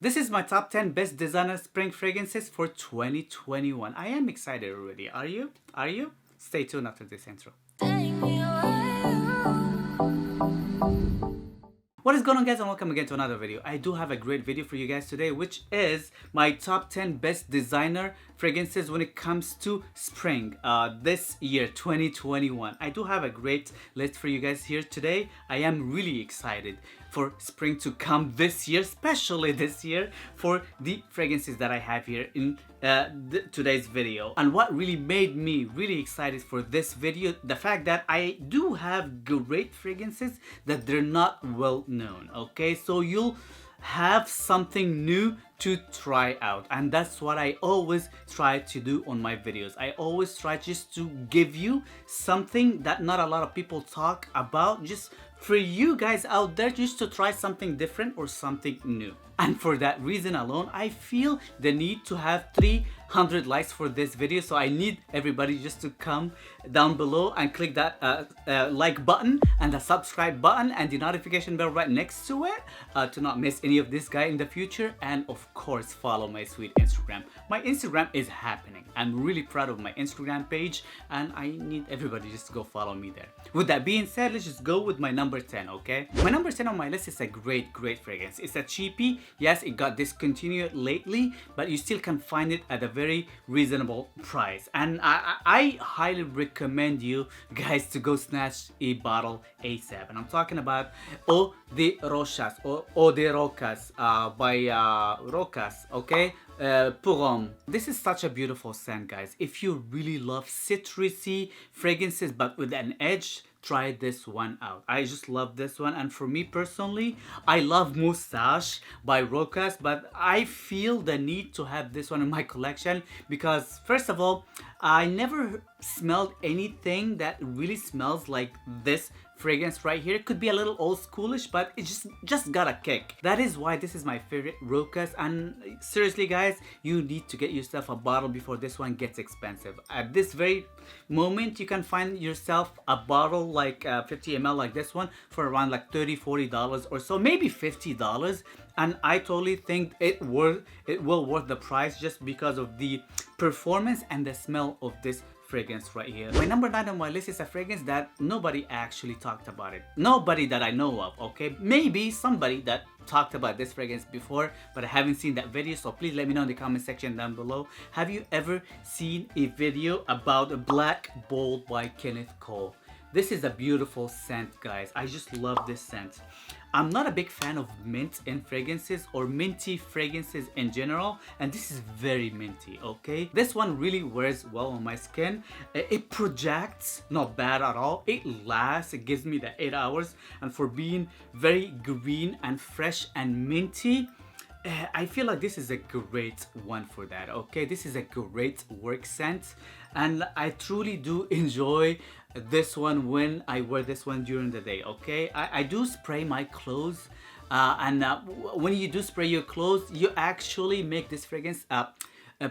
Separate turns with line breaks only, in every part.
This is my top 10 best designer spring fragrances for 2021. I am excited already. Are you? Are you? Stay tuned after this intro. What is going on, guys, and welcome again to another video. I do have a great video for you guys today, which is my top 10 best designer fragrances when it comes to spring this year 2021. I do have a great list for you guys here today. I am really excited for spring to come this year, especially this year, for the fragrances that I have here in today's video. And what really made me really excited for this video, the fact that I do have great fragrances that they're not well known. Okay, so you'll have something new to try out, and that's what I always try to do on my videos. I always try just to give you something that not a lot of people talk about, just for you guys out there, just to try something different or something new. And for that reason alone, I feel the need to have 300 likes for this video. So I need everybody just to come down below and click that like button and the subscribe button and the notification bell right next to it to not miss any of this guy in the future. And of course, follow my sweet Instagram. My Instagram is happening. I'm really proud of my Instagram page, and I need everybody just to go follow me there. With that being said, let's just go with my number 10, okay? My number 10 on my list is a great fragrance. It's a cheapie. Yes, it got discontinued lately, but you still can find it at a very reasonable price. And I highly recommend you guys to go snatch a bottle ASAP. And I'm talking about Eau de Rochas, or Eau de Rochas by Rochas, okay? Pour. This is such a beautiful scent, guys. If you really love citrusy fragrances but with an edge, try this one out. I just love this one, and for me personally, I love Moustache by Rochas, but I feel the need to have this one in my collection because, first of all, I never smelled anything that really smells like this fragrance right here. It could be a little old schoolish, but it just got a kick. That is why this is my favorite Rochas. And seriously, guys, you need to get yourself a bottle before this one gets expensive. At this very moment, you can find yourself a bottle like 50 ml like this one for around like $30-40 or so, maybe $50. And I totally think it will worth the price just because of the performance and the smell of this fragrance right here. My number 9 on my list is a fragrance that nobody actually talked about it. Nobody that I know of, okay? Maybe somebody that talked about this fragrance before, but I haven't seen that video, so please let me know in the comment section down below. Have you ever seen a video about Black Bold by Kenneth Cole? This is a beautiful scent, guys. I just love this scent. I'm not a big fan of mint in fragrances or minty fragrances in general, and this is very minty, okay? This one really wears well on my skin. It projects, not bad at all. It lasts, it gives me the 8 hours, and for being very green and fresh and minty, I feel like this is a great one for that, okay? This is a great work scent, and I truly do enjoy this one when I wear this one during the day, okay? I do spray my clothes, and when you do spray your clothes, you actually make this fragrance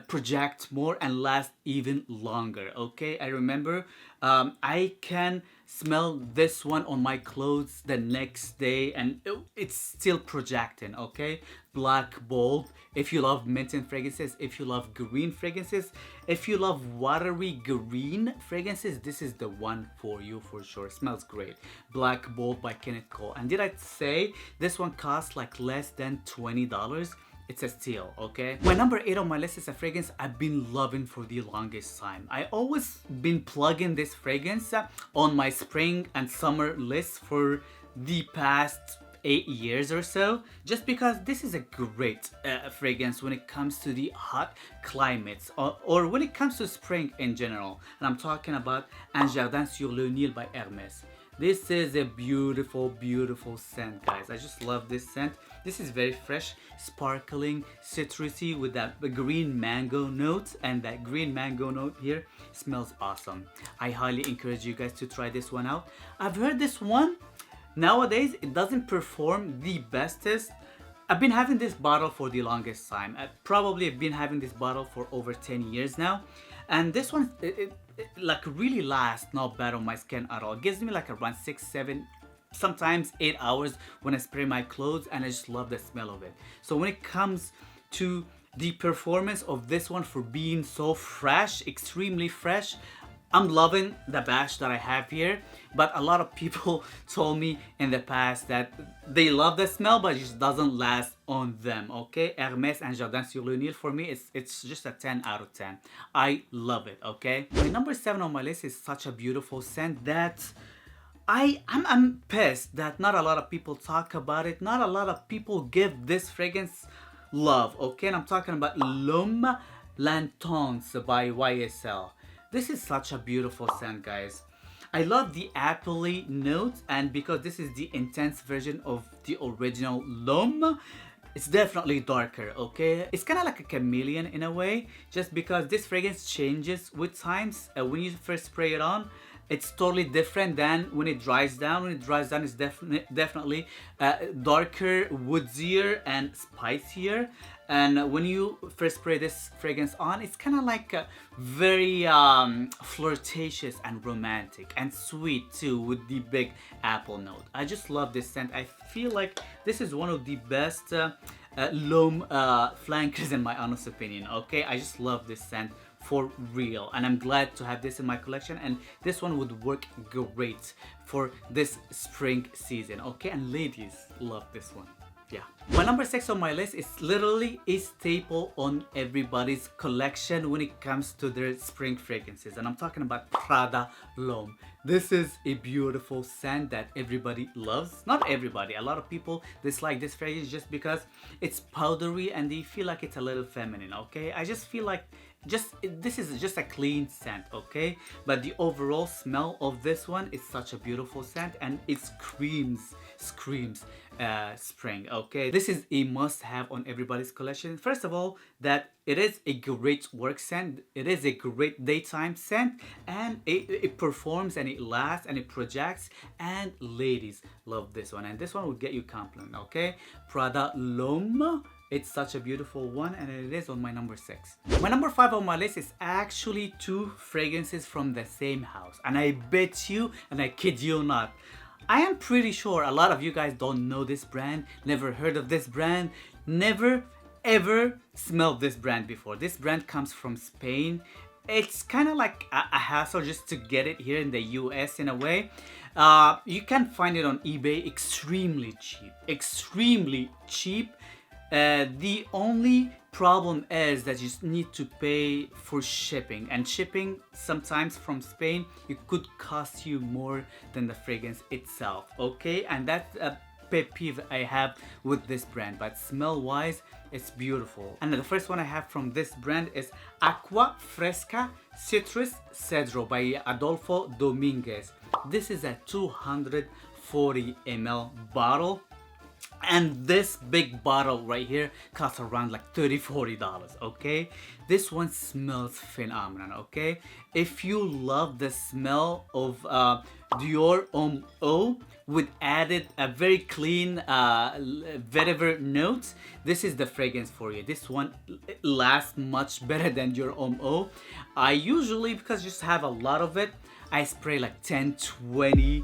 project more and last even longer, okay? I remember I can smell this one on my clothes the next day and it's still projecting, okay? Black Bold. If you love mint and fragrances, if you love green fragrances, if you love watery green fragrances, this is the one for you for sure. It smells great. Black Bold by Kenneth Cole. And did I say this one costs like less than $20? It's a steal, okay? My number 8 on my list is a fragrance I've been loving for the longest time. I always been plugging this fragrance on my spring and summer list for the past 8 years or so, just because this is a great fragrance when it comes to the hot climates or when it comes to spring in general. And I'm talking about Un Jardin sur le Nil by Hermès. This is a beautiful scent, guys. I just love this scent. This is very fresh, sparkling, citrusy with that green mango note, and that green mango note here smells awesome. I highly encourage you guys to try this one out. I've heard this one nowadays it doesn't perform the bestest. I've been having this bottle for the longest time. I've been having this bottle for over 10 years now, and this one it like really lasts not bad on my skin at all. It gives me like around 6-7 sometimes 8 hours when I spray my clothes, and I just love the smell of it. So when it comes to the performance of this one for being so fresh, extremely fresh, I'm loving the batch that I have here. But a lot of people told me in the past that they love the smell, but it just doesn't last on them. Okay, Hermes and Jardin sur le Nil, for me, it's just a 10 out of 10. I love it. Okay, my number 7 on my list is such a beautiful scent that I'm pissed that not a lot of people talk about it. Not a lot of people give this fragrance love. Okay, and I'm talking about L'Homme Lanterns by YSL. This is such a beautiful scent, guys. I love the appley notes, and because this is the intense version of the original L'Homme, it's definitely darker. Okay, it's kind of like a chameleon in a way, just because this fragrance changes with times. When you first spray it on, it's totally different than when it dries down. When it dries down, it's definitely darker, woodier, and spicier. And when you first spray this fragrance on, it's kind of like very flirtatious and romantic and sweet too, with the big apple note. I just love this scent. I feel like this is one of the best L'Homme flankers in my honest opinion. Okay, I just love this scent for real, and I'm glad to have this in my collection, and this one would work great for this spring season. Okay, and ladies love this one. Yeah, my number 6 on my list is literally a staple on everybody's collection when it comes to their spring fragrances, and I'm talking about Prada L'Homme. This is a beautiful scent that everybody loves. Not everybody, a lot of people dislike this fragrance just because it's powdery and they feel like it's a little feminine. Okay, I just feel like this is just a clean scent. Okay, but the overall smell of this one is such a beautiful scent, and it screams spring. Okay, this is a must-have on everybody's collection. First of all, that it is a great work scent, it is a great daytime scent, and it performs and it lasts and it projects, and ladies love this one, and this one will get you compliment. Okay, Prada L'Homme. It's such a beautiful one, and it is on my number 6. My number 5 on my list is actually 2 fragrances from the same house, and I bet you, and I kid you not, I am pretty sure a lot of you guys don't know this brand, never heard of this brand, never ever smelled this brand before. This brand comes from Spain. It's kind of like a hassle just to get it here in the US in a way. You can find it on eBay extremely cheap. The only problem is that you need to pay for shipping, and shipping sometimes from Spain, it could cost you more than the fragrance itself. Okay, and that's a pet peeve I have with this brand, but smell wise it's beautiful. And the first one I have from this brand is Acqua Fresca Citrus Cedro by Adolfo Dominguez. This is a 240 ml bottle, and this big bottle right here costs around like $30-40. Okay, this one smells phenomenal. Okay, if you love the smell of Dior Homme Eau with added a very clean vetiver notes, this is the fragrance for you. This one lasts much better than Dior Homme Eau. I usually, because I just have a lot of it, I spray like 10-20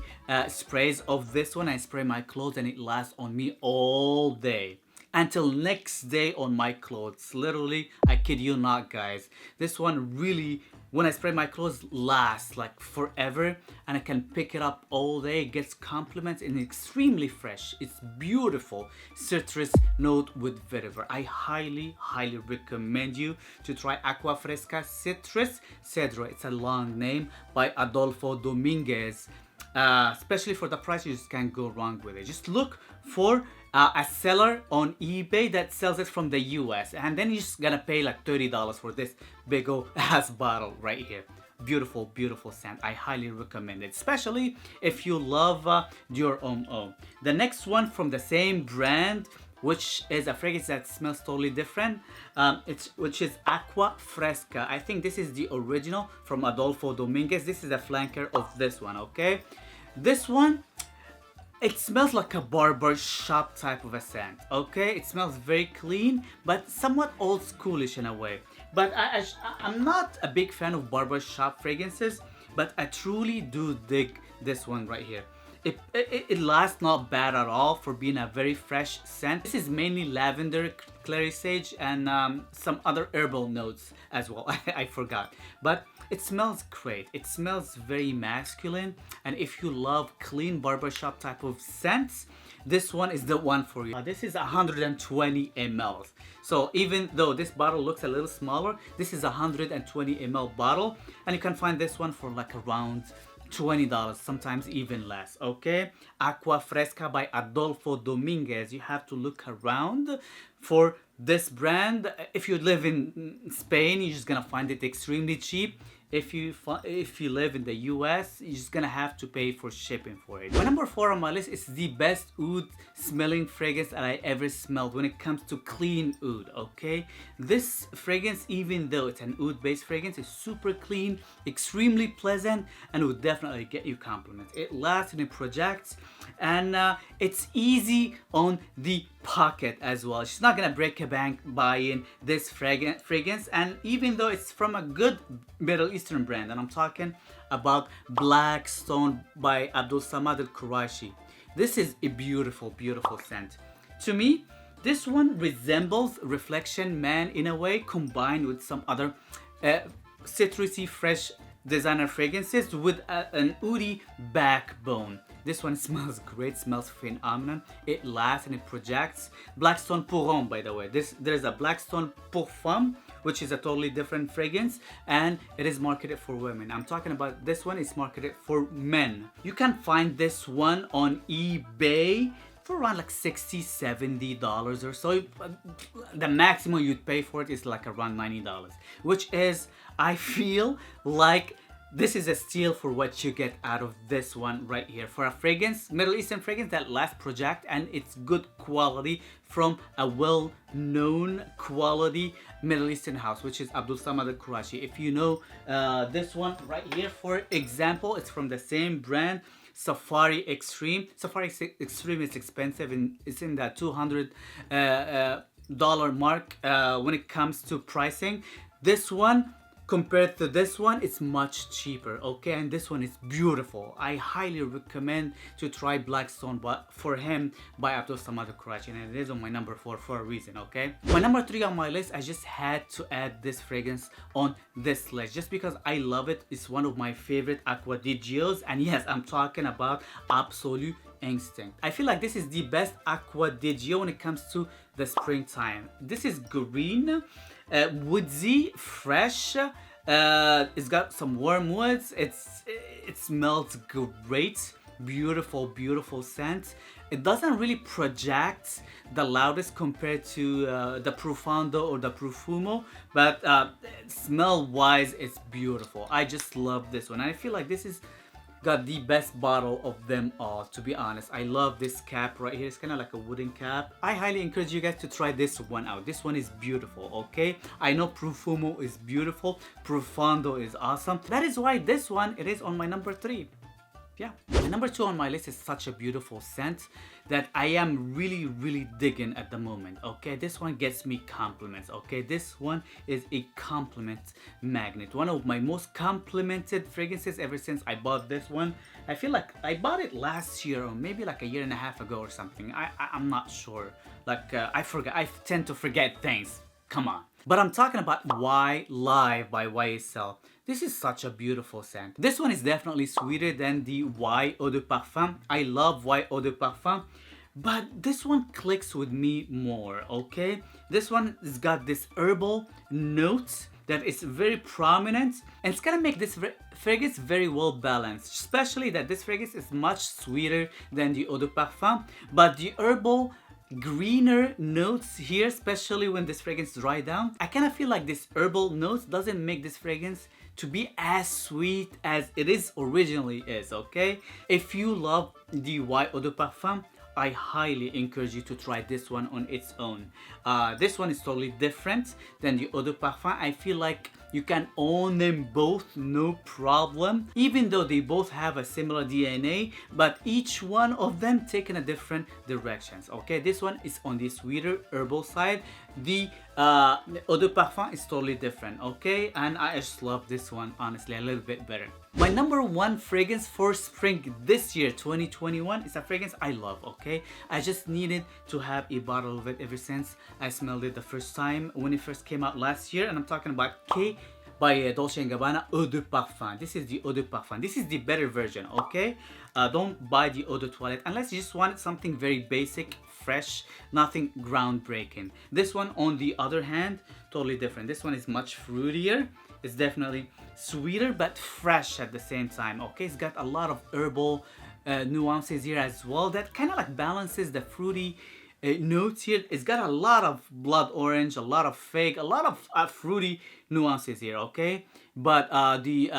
sprays of this one. I spray my clothes and it lasts on me all day until next day on my clothes. Literally, I kid you not, guys. This one really, when I spray my clothes, lasts like forever, and I can pick it up all day. It gets compliments and extremely fresh. It's beautiful citrus note with vetiver. I highly recommend you to try Acqua Fresca Citrus Cedro. It's a long name, by Adolfo Dominguez. Especially for the price, you just can't go wrong with it. Just look for a seller on eBay that sells it from the US, and then you're just gonna pay like $30 for this big ol' ass bottle right here. Beautiful scent. I highly recommend it, especially if you love Dior Homme Eau. The next one from the same brand, which is a fragrance that smells totally different, which is Acqua Fresca. I think this is the original from Adolfo Dominguez. This is a flanker of this one. Okay, this one, it smells like a barber shop type of a scent. Okay, it smells very clean but somewhat old schoolish in a way. But I'm not a big fan of barber shop fragrances, but I truly do dig this one right here. It lasts not bad at all for being a very fresh scent. This is mainly lavender, clary sage, and some other herbal notes as well. I forgot, but it smells great. It smells very masculine, and if you love clean barbershop type of scents, this one is the one for you. This is 120 ml. So even though this bottle looks a little smaller, this is a 120 ml bottle, and you can find this one for like around $20, sometimes even less. Okay, Acqua Fresca by Adolfo Dominguez. You have to look around for this brand. If you live in Spain, you're just gonna find it extremely cheap. If you live in the US, you're just gonna have to pay for shipping for it. My number 4 on my list is the best oud smelling fragrance that I ever smelled when it comes to clean oud. Okay, this fragrance, even though it's an oud based fragrance, is super clean, extremely pleasant, and will definitely get you compliments. It lasts and it projects, and it's easy on the pocket as well. She's not gonna break a bank buying this fragrance, and even though it's from a good Middle Eastern brand, and I'm talking about Black Stone by Abdul Samad Al Quraishi. This is a beautiful scent. To me, this one resembles Reflection Man in a way, combined with some other citrusy fresh designer fragrances with an oudy backbone. This one smells great, smells phenomenal. It lasts and it projects. Blackstone Pour by the way. There's a Blackstone Pour Femme, which is a totally different fragrance, and it is marketed for women. I'm talking about this one is marketed for men. You can find this one on eBay for around like $60-$70 or so. The maximum you'd pay for it is like around $90, which is, I feel like this is a steal for what you get out of this one right here. For a fragrance, Middle Eastern fragrance that lasts, project, and it's good quality from a well-known quality Middle Eastern house, which is Abdul Samad Al Quraishi. If you know this one right here, for example, it's from the same brand, Safari Extreme. Safari Extreme is expensive, and it's in that $200 mark when it comes to pricing. This one, compared to this one, it's much cheaper. Okay, and this one is beautiful. I highly recommend to try Blackstone for him by Abdul Samad Al Quraishi, and it is on my number 4 for a reason. Okay, my number 3 on my list, I just had to add this fragrance on this list just because I love it. It's one of my favorite Acqua di Gios, and yes, I'm talking about Absolu Instinct. I feel like this is the best Acqua di Gio when it comes to the springtime. This is green, woodsy, fresh. It's got some warm woods. It smells great. Beautiful scent. It doesn't really project the loudest compared to the Profondo or the Profumo, but smell wise, it's beautiful. I just love this one. I feel like this is got the best bottle of them all, to be honest. I love this cap right here. It's kind of like a wooden cap. I highly encourage you guys to try this one out. This one is beautiful. Okay, I know Profumo is beautiful, Profondo is awesome. That is why this one, it is on my number 3. Yeah, the number 2 on my list is such a beautiful scent that I am really digging at the moment. Okay, this one gets me compliments. Okay, this one is a compliment magnet. One of my most complimented fragrances ever since I bought this one. I feel like I bought it last year or maybe like a year and a half ago or something. I'm not sure. Like I forget. I tend to forget things. Come on. But I'm talking about Y Live by YSL. This is such a beautiful scent. This one is definitely sweeter than the Y Eau de Parfum. I love Y Eau de Parfum, but this one clicks with me more, okay? This one has got this herbal note that is very prominent, and it's gonna make this fragrance very well balanced, especially that this fragrance is much sweeter than the Eau de Parfum, but the herbal greener notes here, especially when this fragrance dry down, I kind of feel like this herbal notes doesn't make this fragrance to be as sweet as it is originally is. Okay, if you love the Y Eau de Parfum, I highly encourage you to try this one on its own. This one is totally different than the Eau de Parfum. I feel like you can own them both, no problem, even though they both have a similar DNA, but each one of them taken a different directions. Okay, this one is on the sweeter herbal side. The Eau de Parfum is totally different, okay? And I just love this one, honestly, a little bit better. My number one fragrance for spring this year, 2021, is a fragrance I love, okay? I just needed to have a bottle of it ever since I smelled it the first time when it first came out last year, and I'm talking about K by Dolce & Gabbana Eau de Parfum. This is the Eau de Parfum. This is the better version, okay? Don't buy the Eau de Toilette unless you just want something very basic, fresh, nothing groundbreaking. This one, on the other hand, totally different. This one is much fruitier. It's definitely sweeter but fresh at the same time, okay? It's got a lot of herbal nuances here as well that kind of like balances the fruity notes here. It's got a lot of blood orange, a lot of fig, a lot of fruity nuances here, okay? But the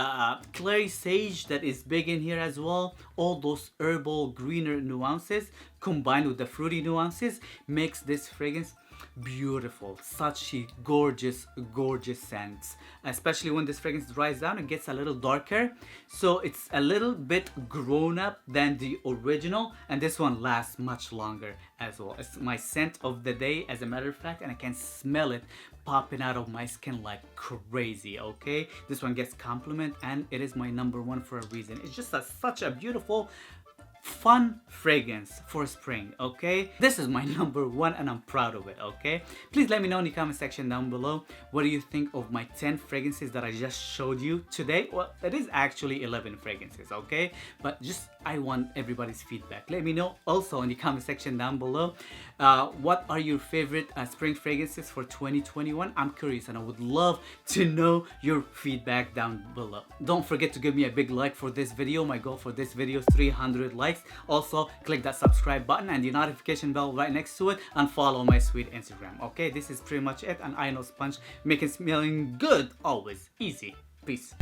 clary sage that is big in here as well, all those herbal greener nuances combined with the fruity nuances makes this fragrance beautiful. Such a gorgeous scent, especially when this fragrance dries down and gets a little darker, so it's a little bit grown up than the original, and this one lasts much longer as well. It's my scent of the day, as a matter of fact, and I can smell it popping out of my skin like crazy, okay? This one gets compliment, and it is my number one for a reason. It's just such a beautiful, fun fragrance for spring, okay? This is my number one and I'm proud of it, okay? Please let me know in the comment section down below, what do you think of my 10 fragrances that I just showed you today? Well, it is actually 11 fragrances, okay? But just, I want everybody's feedback. Let me know also in the comment section down below, what are your favorite spring fragrances for 2021? I'm curious and I would love to know your feedback down below. Don't forget to give me a big like for this video. My goal for this video is 300 likes. Also, click that subscribe button and the notification bell right next to it, and follow my sweet Instagram, okay? This is pretty much it, and I know Sponge, making smelling good always easy. Peace.